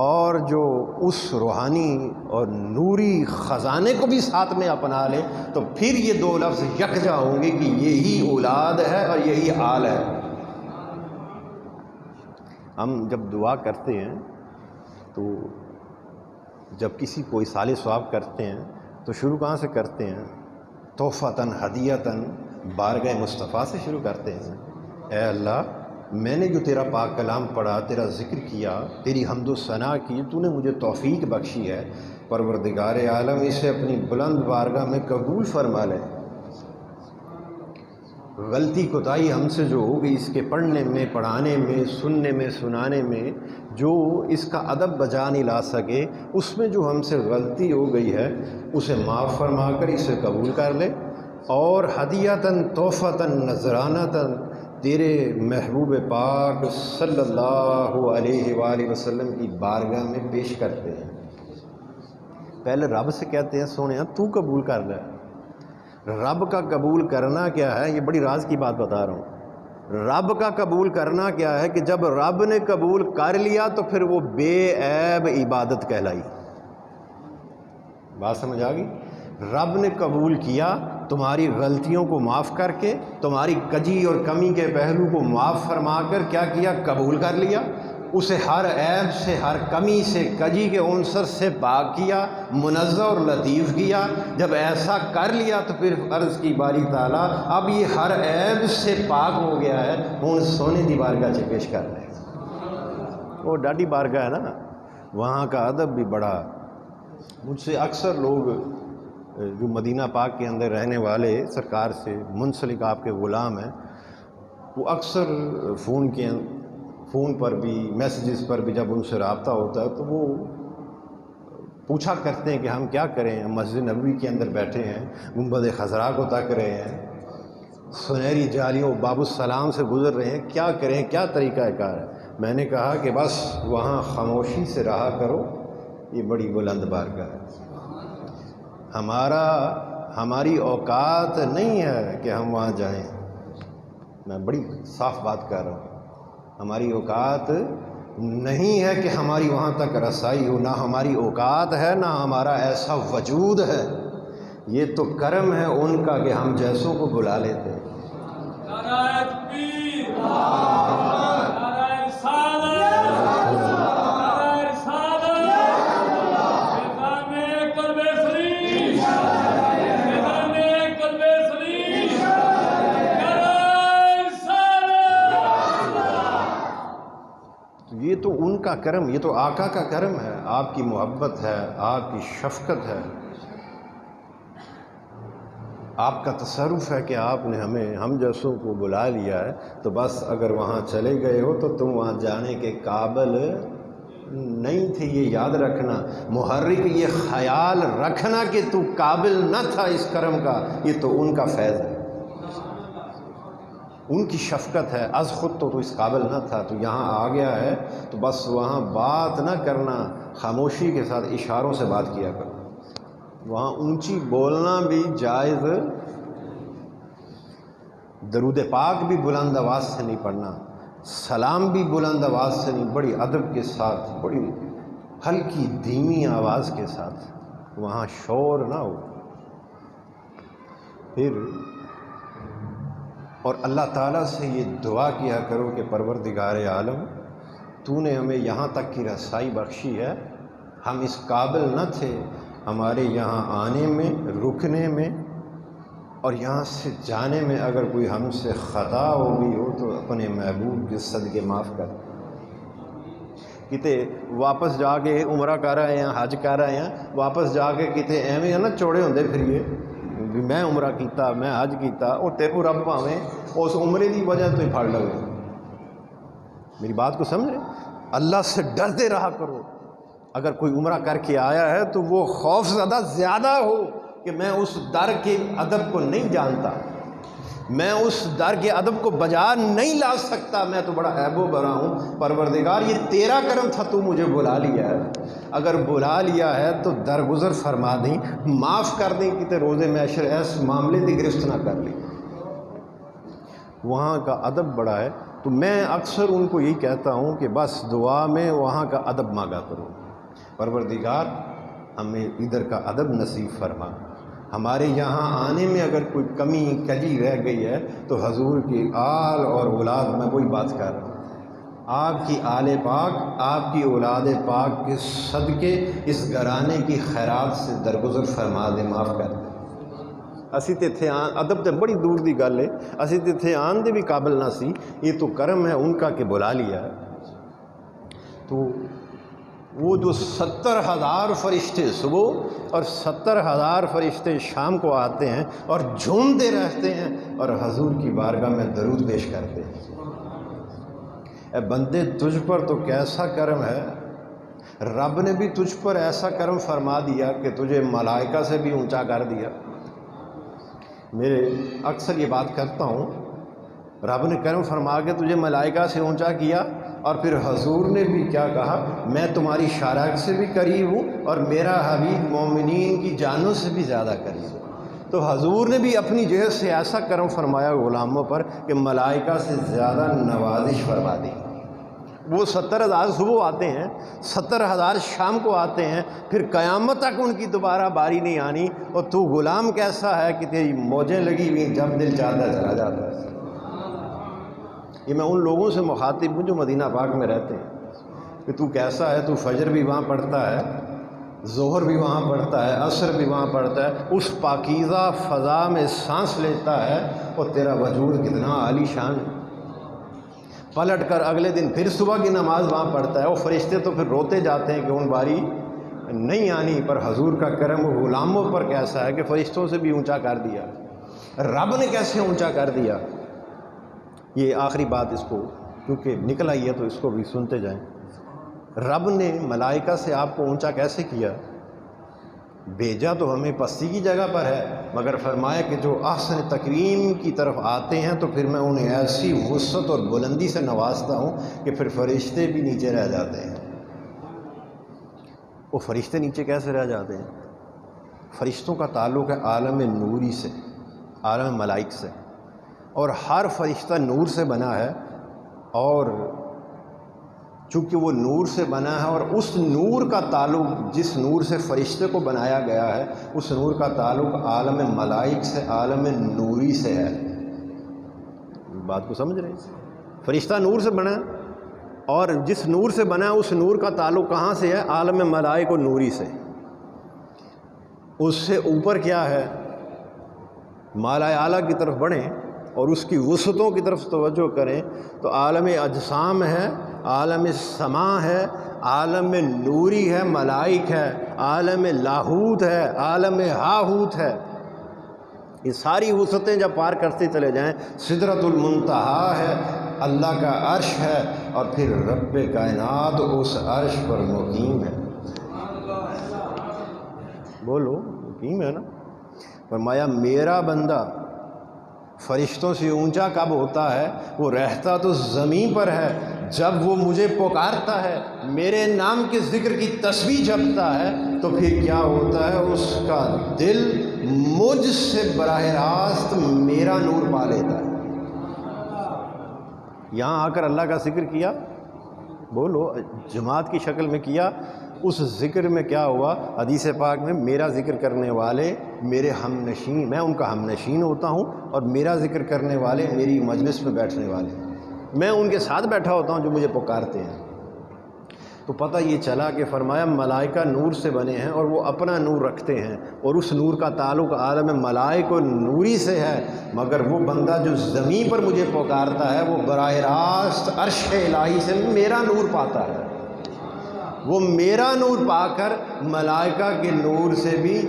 اور جو اس روحانی اور نوری خزانے کو بھی ساتھ میں اپنا لے تو پھر یہ دو لفظ یکجا ہوں گے کہ یہی اولاد ہے اور یہی آل ہے۔ ہم جب دعا کرتے ہیں تو جب کسی کوئی صالح ثواب کرتے ہیں تو شروع کہاں سے کرتے ہیں؟ تحفتاً ہدیتاً بارگاہ مصطفیٰ سے شروع کرتے ہیں۔ اے اللہ، میں نے جو تیرا پاک کلام پڑھا، تیرا ذکر کیا، تیری حمد و ثنا کی، تو نے مجھے توفیق بخشی ہے، پروردگار عالم اسے اپنی بلند بارگاہ میں قبول فرما لے۔ غلطی کوتاہی ہم سے جو ہو گئی اس کے پڑھنے میں، پڑھانے میں، سننے میں، سنانے میں، جو اس کا ادب بجا نہیں لا سکے، اس میں جو ہم سے غلطی ہو گئی ہے اسے معاف فرما کر اسے قبول کر لے، اور ہدیتاً تحفتاً نذرانتاً تیرے محبوب پاک صلی اللہ علیہ وآلہ وسلم کی بارگاہ میں پیش کرتے ہیں۔ پہلے رب سے کہتے ہیں سونیا تو قبول کر لے۔ رب کا قبول کرنا کیا ہے؟ یہ بڑی راز کی بات بتا رہا ہوں۔ رب کا قبول کرنا کیا ہے کہ جب رب نے قبول کر لیا تو پھر وہ بے عیب عبادت کہلائی۔ بات سمجھ آ گئی؟ رب نے قبول کیا تمہاری غلطیوں کو معاف کر کے، تمہاری کجی اور کمی کے پہلو کو معاف فرما کر کیا کیا؟ قبول کر لیا، اسے ہر عیب سے، ہر کمی سے، کجی کے عنصر سے پاک کیا، منزہ اور لطیف کیا۔ جب ایسا کر لیا تو پھر عرض کی باری تعالیٰ اب یہ ہر عیب سے پاک ہو گیا ہے، ہوں سونے دی بارگاہ سے پیش کر رہے ہیں۔ وہ ڈاڈی بارگاہ ہے نا، وہاں کا ادب بھی بڑا۔ مجھ سے اکثر لوگ جو مدینہ پاک کے اندر رہنے والے سرکار سے منسلک آپ کے غلام ہیں، وہ اکثر فون پر بھی، میسیجز پر بھی جب ان سے رابطہ ہوتا ہے تو وہ پوچھا کرتے ہیں کہ ہم کیا کریں، ہم مسجد نبوی کے اندر بیٹھے ہیں، گنبد خضراء کو تک رہے ہیں، سنہری جالیوں باب السلام سے گزر رہے ہیں، کیا کریں، کیا طریقہ کار ہے؟ میں نے کہا کہ بس وہاں خاموشی سے رہا کرو، یہ بڑی بلند بارگاہ ہے۔ ہماری اوقات نہیں ہے کہ ہم وہاں جائیں، میں بڑی صاف بات کر رہا ہوں، ہماری اوقات نہیں ہے کہ ہماری وہاں تک رسائی ہو، نہ ہماری اوقات ہے، نہ ہمارا ایسا وجود ہے، یہ تو کرم ہے ان کا کہ ہم جیسوں کو بلا لیتے ہیں۔ یہ تو ان کا کرم، یہ تو آقا کا کرم ہے، آپ کی محبت ہے، آپ کی شفقت ہے، آپ کا تصرف ہے کہ آپ نے ہم جیسوں کو بلا لیا ہے، تو بس اگر وہاں چلے گئے ہو تو تم وہاں جانے کے قابل نہیں تھے، یہ یاد رکھنا۔ محرک یہ خیال رکھنا کہ تو قابل نہ تھا اس کرم کا، یہ تو ان کا فیض ہے، ان کی شفقت ہے۔ از خود تو اس قابل نہ تھا، تو یہاں آ گیا ہے تو بس وہاں بات نہ کرنا، خاموشی کے ساتھ اشاروں سے بات کیا کرو۔ وہاں اونچی بولنا بھی جائز، درود پاک بھی بلند آواز سے نہیں پڑھنا، سلام بھی بلند آواز سے نہیں، بڑی ادب کے ساتھ، بڑی ہلکی دھیمی آواز کے ساتھ، وہاں شور نہ ہو۔ پھر اور اللہ تعالیٰ سے یہ دعا کیا کرو کہ پروردگار عالم، تو نے ہمیں یہاں تک کی رسائی بخشی ہے، ہم اس قابل نہ تھے ہمارے یہاں آنے میں، رکنے میں، اور یہاں سے جانے میں اگر کوئی ہم سے خطا ہو بھی ہو تو اپنے محبوب کے صدقے معاف کر۔ کتے واپس جا کے عمرہ کر آئے ہیں، حج کر آئے ہیں، واپس جا کے کتے ایویں نہ چوڑے ہوندے پھریے بھی میں عمرہ کیتا، میں حج کیتا، اور تیرے کو رب پاویں اس عمرے دی وجہ تو ہی پھڑ لگے۔ میری بات کو سمجھ رہے؟ اللہ سے ڈرتے رہا کرو۔ اگر کوئی عمرہ کر کے آیا ہے تو وہ خوف زدہ زیادہ ہو کہ میں اس در کے ادب کو نہیں جانتا، میں اس در کے ادب کو بجا نہیں لا سکتا، میں تو بڑا عیب و برا ہوں۔ پروردگار یہ تیرا کرم تھا، تو مجھے بلا لیا ہے، اگر بلا لیا ہے تو درگزر فرما دیں، معاف کر دیں کہ تے روز محشر ایس معاملے کی گرفت نہ کر لی۔ وہاں کا ادب بڑا ہے، تو میں اکثر ان کو یہی کہتا ہوں کہ بس دعا میں وہاں کا ادب مانگا کرو، پروردگار ہمیں ادھر کا ادب نصیب فرما۔ ہمارے یہاں آنے میں اگر کوئی کمی کجی رہ گئی ہے تو حضور کی آل اور اولاد، میں وہی بات کر رہا ہوں، آپ کی آل پاک، آپ کی اولاد پاک کے صدقے اس گھرانے کی خیرات سے درگزر فرما دے، معاف کر دے۔ اسی تے تھے ادب تے بڑی دور دی گل ہے، اسی تے تھے آن دے بھی قابل نہ سی، یہ تو کرم ہے ان کا کہ بلا لیا ہے۔ تو وہ جو 70,000 فرشتے صبح اور 70,000 فرشتے شام کو آتے ہیں اور جھومتے رہتے ہیں اور حضور کی بارگاہ میں درود پیش کرتے ہیں۔ اے بندے، تجھ پر تو کیسا کرم ہے، رب نے بھی تجھ پر ایسا کرم فرما دیا کہ تجھے ملائکہ سے بھی اونچا کر دیا۔ میرے اکثر یہ بات کرتا ہوں، رب نے کرم فرما کے تجھے ملائکہ سے اونچا کیا، اور پھر حضور نے بھی کیا کہا، میں تمہاری شارک سے بھی قریب ہوں اور میرا حبیب مومنین کی جانوں سے بھی زیادہ قریب ہوں۔ تو حضور نے بھی اپنی جہت سے ایسا کرم فرمایا غلاموں پر کہ ملائکہ سے زیادہ نوازش فرما دی۔ وہ 70,000 صبح آتے ہیں، 70,000 شام کو آتے ہیں، پھر قیامت تک ان کی دوبارہ باری نہیں آنی، اور تو غلام کیسا ہے کہ تیری موجیں لگی ہوئی، جب دل چاہتا ہے چلا جاتا ہے۔ یہ میں ان لوگوں سے مخاطب ہوں جو مدینہ پاک میں رہتے ہیں کہ تو کیسا ہے، تو فجر بھی وہاں پڑھتا ہے، ظہر بھی وہاں پڑھتا ہے، عصر بھی وہاں پڑھتا ہے، اس پاکیزہ فضا میں سانس لیتا ہے، اور تیرا وجود کتنا عالی شان ہے۔ پلٹ کر اگلے دن پھر صبح کی نماز وہاں پڑھتا ہے، اور فرشتے تو پھر روتے جاتے ہیں کہ ان باری نہیں آنی، پر حضور کا کرم غلاموں پر کیسا ہے کہ فرشتوں سے بھی اونچا کر دیا۔ رب نے کیسے اونچا کر دیا؟ یہ آخری بات اس کو کیونکہ نکل آئی ہے تو اس کو بھی سنتے جائیں۔ رب نے ملائکہ سے آپ کو اونچا کیسے کیا؟ بھیجا تو ہمیں پستی کی جگہ پر ہے، مگر فرمایا کہ جو احسن تکریم کی طرف آتے ہیں تو پھر میں انہیں ایسی وسعت اور بلندی سے نوازتا ہوں کہ پھر فرشتے بھی نیچے رہ جاتے ہیں۔ وہ فرشتے نیچے کیسے رہ جاتے ہیں؟ فرشتوں کا تعلق ہے عالم نوری سے، عالم ملائک سے، اور ہر فرشتہ نور سے بنا ہے، اور چونکہ وہ نور سے بنا ہے اور اس نور کا تعلق جس نور سے فرشتے کو بنایا گیا ہے، اس نور کا تعلق عالم ملائک سے، عالم نوری سے ہے۔ بات کو سمجھ رہے ہیں؟ فرشتہ نور سے بنا ہے، اور جس نور سے بنا ہے اس نور کا تعلق کہاں سے ہے؟ عالم ملائک و نوری سے۔ اس سے اوپر کیا ہے؟ مالا اعلیٰ کی طرف بڑھیں اور اس کی وسعتوں کی طرف توجہ کریں تو عالم اجسام ہے، عالم سما ہے، عالم نوری ہے، ملائک ہے، عالم لاہوت ہے، عالم ہاہوت ہے۔ یہ ساری وسعتیں جب پار کرتے چلے جائیں، سدرۃ المنتہا ہے، اللہ کا عرش ہے اور پھر رب کائنات اس عرش پر مقیم ہے۔ بولو مقیم ہے نا۔ فرمایا میرا بندہ فرشتوں سے اونچا کب ہوتا ہے؟ وہ رہتا تو زمین پر ہے، جب وہ مجھے پکارتا ہے، میرے نام کے ذکر کی تسبیح جپتا ہے تو پھر کیا ہوتا ہے؟ اس کا دل مجھ سے براہ راست میرا نور پا لیتا ہے۔ یہاں آ کر اللہ کا ذکر کیا، بولو جماعت کی شکل میں کیا، اس ذکر میں کیا ہوا؟ حدیث پاک میں میرا ذکر کرنے والے میرے ہم نشین، میں ان کا ہم نشین ہوتا ہوں، اور میرا ذکر کرنے والے میری مجلس میں بیٹھنے والے، میں ان کے ساتھ بیٹھا ہوتا ہوں جو مجھے پکارتے ہیں۔ تو پتہ یہ چلا کہ فرمایا ملائکہ نور سے بنے ہیں اور وہ اپنا نور رکھتے ہیں، اور اس نور کا تعلق عالم ملائک و نوری سے ہے، مگر وہ بندہ جو زمین پر مجھے پکارتا ہے وہ براہ راست عرش الہی سے میرا نور پاتا ہے۔ وہ میرا نور پا کر ملائکہ کے نور سے بھی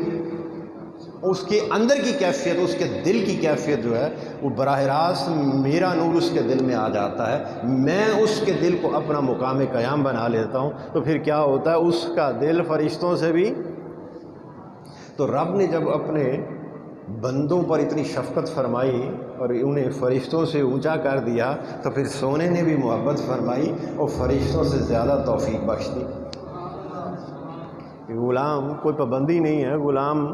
اس کے اندر کی کیفیت، اس کے دل کی کیفیت جو ہے وہ براہ راست میرا نور اس کے دل میں آ جاتا ہے، میں اس کے دل کو اپنا مقام قیام بنا لیتا ہوں، تو پھر کیا ہوتا ہے؟ اس کا دل فرشتوں سے بھی۔ تو رب نے جب اپنے بندوں پر اتنی شفقت فرمائی اور انہیں فرشتوں سے اونچا کر دیا، تو پھر سونے نے بھی محبت فرمائی اور فرشتوں سے زیادہ توفیق بخش دی۔ غلام کوئی پابندی نہیں ہے، غلام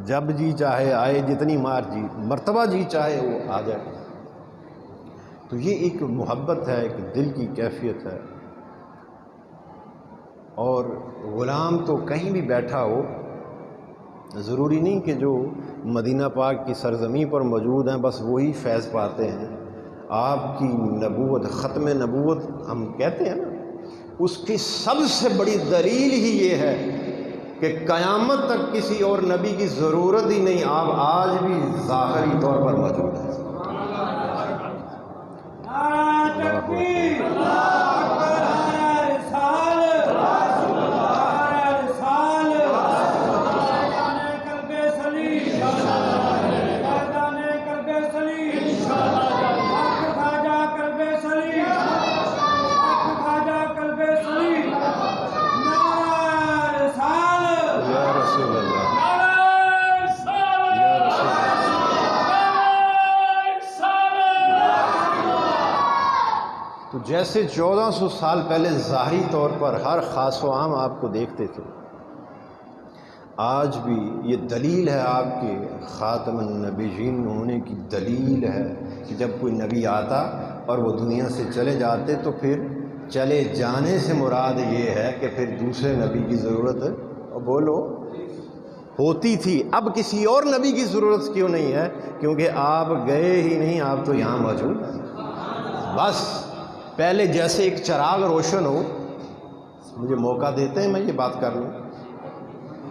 جب جی چاہے آئے، جتنی مرتبہ جی چاہے وہ آ جائے۔ تو یہ ایک محبت ہے، ایک دل کی کیفیت ہے۔ اور غلام تو کہیں بھی بیٹھا ہو، ضروری نہیں کہ جو مدینہ پاک کی سرزمین پر موجود ہیں بس وہی فیض پاتے ہیں۔ آپ کی نبوت، ختم نبوت ہم کہتے ہیں نا، اس کی سب سے بڑی دلیل ہی یہ ہے کہ قیامت تک کسی اور نبی کی ضرورت ہی نہیں، آپ آج بھی ظاہری طور پر موجود ہیں۔ جیسے 1400 سال پہلے ظاہری طور پر ہر خاص و عام آپ کو دیکھتے تھے، آج بھی یہ دلیل ہے آپ کے خاتم النبیین ہونے کی دلیل ہے کہ جب کوئی نبی آتا اور وہ دنیا سے چلے جاتے تو پھر چلے جانے سے مراد یہ ہے کہ پھر دوسرے نبی کی ضرورت بولو ہوتی تھی۔ اب کسی اور نبی کی ضرورت کیوں نہیں ہے؟ کیونکہ آپ گئے ہی نہیں، آپ تو یہاں موجود ہیں۔ بس پہلے جیسے ایک چراغ روشن ہو، مجھے موقع دیتے ہیں میں یہ بات کر لوں،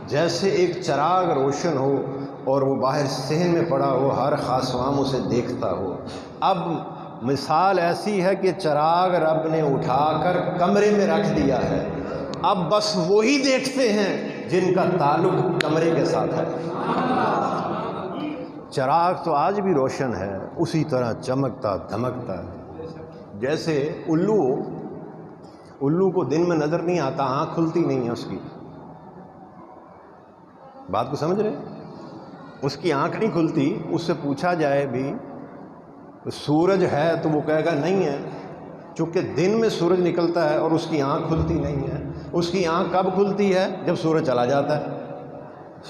جیسے ایک چراغ روشن ہو اور وہ باہر صحن میں پڑا ہو، ہر خاص عام اسے دیکھتا ہو، اب مثال ایسی ہے کہ چراغ رب نے اٹھا کر کمرے میں رکھ دیا ہے، اب بس وہی دیکھتے ہیں جن کا تعلق کمرے کے ساتھ ہے۔ چراغ تو آج بھی روشن ہے، اسی طرح چمکتا دھمکتا ہے۔ جیسے الو کو دن میں نظر نہیں آتا، آنکھ کھلتی نہیں ہے اس کی، بات کو سمجھ رہے؟ اس کی آنکھ نہیں کھلتی، اس سے پوچھا جائے بھی سورج ہے تو وہ کہے گا نہیں ہے، چونکہ دن میں سورج نکلتا ہے اور اس کی آنکھ کھلتی نہیں ہے۔ اس کی آنکھ کب کھلتی ہے؟ جب سورج چلا جاتا ہے۔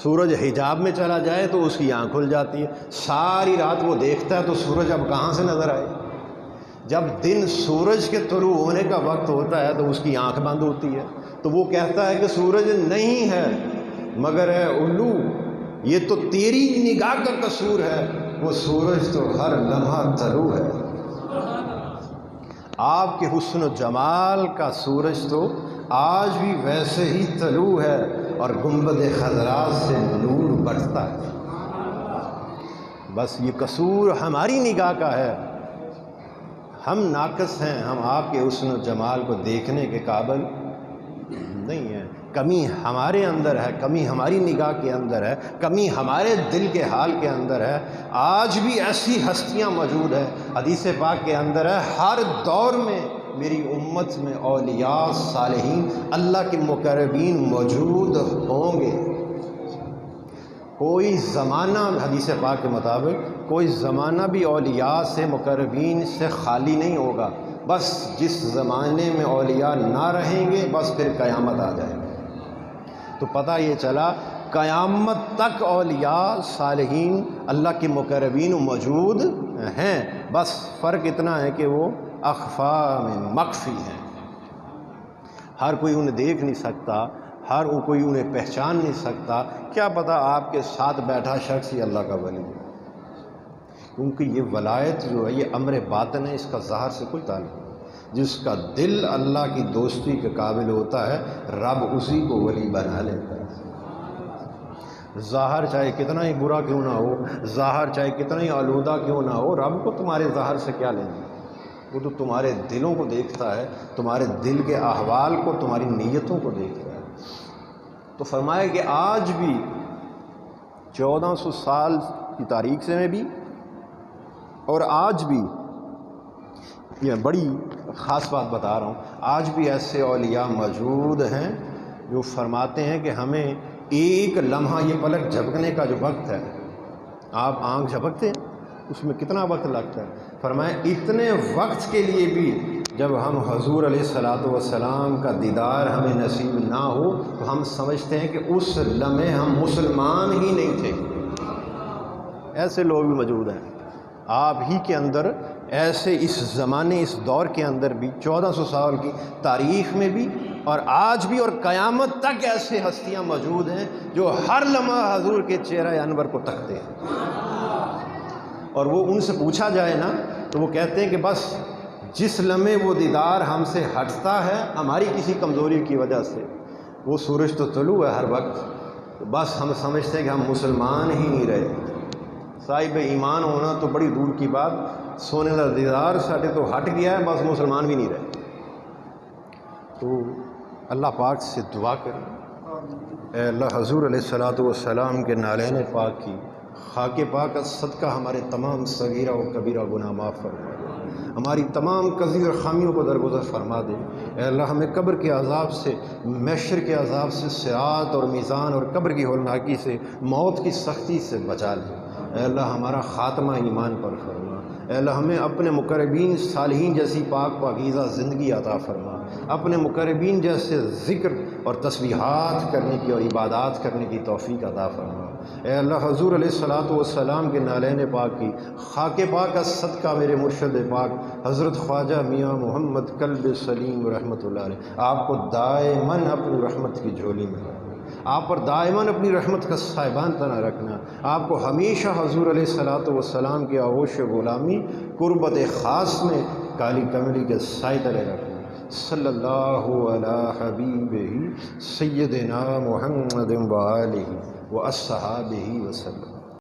سورج حجاب میں چلا جائے تو اس کی آنکھ کھل جاتی ہے، ساری رات وہ دیکھتا ہے تو سورج اب کہاں سے نظر آئے؟ جب دن سورج کے طلوع ہونے کا وقت ہوتا ہے تو اس کی آنکھ بند ہوتی ہے، تو وہ کہتا ہے کہ سورج نہیں ہے، مگر اے الو یہ تو تیری نگاہ کا قصور ہے، وہ سورج تو ہر لمحہ طلوع ہے۔ آپ کے حسن و جمال کا سورج تو آج بھی ویسے ہی طلوع ہے اور گنبد خضرا سے نور بڑھتا ہے، بس یہ قصور ہماری نگاہ کا ہے، ہم ناقص ہیں، ہم آپ کے حسن و جمال کو دیکھنے کے قابل نہیں ہیں۔ کمی ہمارے اندر ہے، کمی ہماری نگاہ کے اندر ہے، کمی ہمارے دل کے حال کے اندر ہے، آج بھی ایسی ہستیاں موجود ہیں۔ حدیث پاک کے اندر ہے ہر دور میں میری امت میں اولیاء صالحین اللہ کے مقربین موجود ہوں گے۔ کوئی زمانہ، حدیث پاک کے مطابق کوئی زمانہ بھی اولیاء سے مقربین سے خالی نہیں ہوگا۔ بس جس زمانے میں اولیاء نہ رہیں گے بس پھر قیامت آ جائے گی۔ تو پتہ یہ چلا قیامت تک اولیاء صالحین اللہ کے مقربین موجود ہیں، بس فرق اتنا ہے کہ وہ اخفا میں مخفی ہیں، ہر کوئی انہیں دیکھ نہیں سکتا، ہر کوئی انہیں پہچان نہیں سکتا۔ کیا پتہ آپ کے ساتھ بیٹھا شخص ہی اللہ کا ولی ہے، کیونکہ یہ ولایت جو ہے یہ امر باطن ہے، اس کا ظاہر سے کوئی تعلق نہیں۔ جس کا دل اللہ کی دوستی کے قابل ہوتا ہے رب اسی کو ولی بنا لیتا ہے۔ ظاہر چاہے کتنا ہی برا کیوں نہ ہو، ظاہر چاہے کتنا ہی آلودہ کیوں نہ ہو، رب کو تمہارے ظاہر سے کیا لینا؟ وہ تو تمہارے دلوں کو دیکھتا ہے، تمہارے دل کے احوال کو، تمہاری نیتوں کو دیکھتا ہے۔ تو فرمایا کہ آج بھی 1400 سال کی تاریخ سے میں بھی، اور آج بھی یہ بڑی خاص بات بتا رہا ہوں، آج بھی ایسے اولیاء موجود ہیں جو فرماتے ہیں کہ ہمیں ایک لمحہ، یہ پلک جھپکنے کا جو وقت ہے، آپ آنکھ جھپکتے ہیں اس میں کتنا وقت لگتا ہے، فرمایا اتنے وقت کے لیے بھی جب ہم حضور علیہ الصلوۃ والسلام کا دیدار ہمیں نصیب نہ ہو تو ہم سمجھتے ہیں کہ اس لمحے ہم مسلمان ہی نہیں تھے۔ ایسے لوگ بھی موجود ہیں آپ ہی کے اندر، ایسے اس زمانے، اس دور کے اندر بھی، 1400 سال کی تاریخ میں بھی اور آج بھی اور قیامت تک ایسے ہستیاں موجود ہیں جو ہر لمحہ حضور کے چہرہ انور کو تکتے ہیں، اور وہ ان سے پوچھا جائے نا تو وہ کہتے ہیں کہ بس جس لمحے وہ دیدار ہم سے ہٹتا ہے ہماری کسی کمزوری کی وجہ سے، وہ سورج تو طلوع ہے ہر وقت، تو بس ہم سمجھتے ہیں کہ ہم مسلمان ہی نہیں رہے۔ صاحب ایمان ہونا تو بڑی دور کی بات، سونے کا دیدار ساڈے تو ہٹ گیا ہے، بس مسلمان بھی نہیں رہے۔ تو اللہ پاک سے دعا کریں، اے اللہ حضور علیہ الصلوۃ والسلام کے نالین پاک کی خاک پاک کا صدقہ ہمارے تمام صغیرہ و کبیرہ گناہ معاف فرما دے، ہماری تمام کثیر خامیوں کو درگزر فرما دے۔ اے اللہ ہمیں قبر کے عذاب سے، محشر کے عذاب سے، صراط اور میزان اور قبر کی ہولناکی سے، موت کی سختی سے بچا لے۔ اے اللہ ہمارا خاتمہ ایمان پر فرما۔ اے اللہ ہمیں اپنے مقربین صالحین جیسی پاک پاکیزہ زندگی عطا فرما، اپنے مقربین جیسے ذکر اور تسبیحات کرنے کی اور عبادات کرنے کی توفیق عطا فرما۔ اے اللہ حضور علیہ الصلوۃ والسلام کے نالین پاک کی خاک پاک کا صدقہ میرے مرشد پاک حضرت خواجہ میاں محمد کلب سلیم رحمۃ اللہ علیہ آپ کو دائماً اپنی رحمت کی جھولی میں رکھنا، آپ پر دائماً اپنی رحمت کا سائبان تنا رکھنا، آپ کو ہمیشہ حضور علیہ الصلوۃ والسلام کی آغوش غلامی قربت خاص میں کالی کملی کے سائے تلے رکھنا۔ صلی اللہ علی حبیبہ سیدنا محمد و آلہ و اصحابہ وسلم۔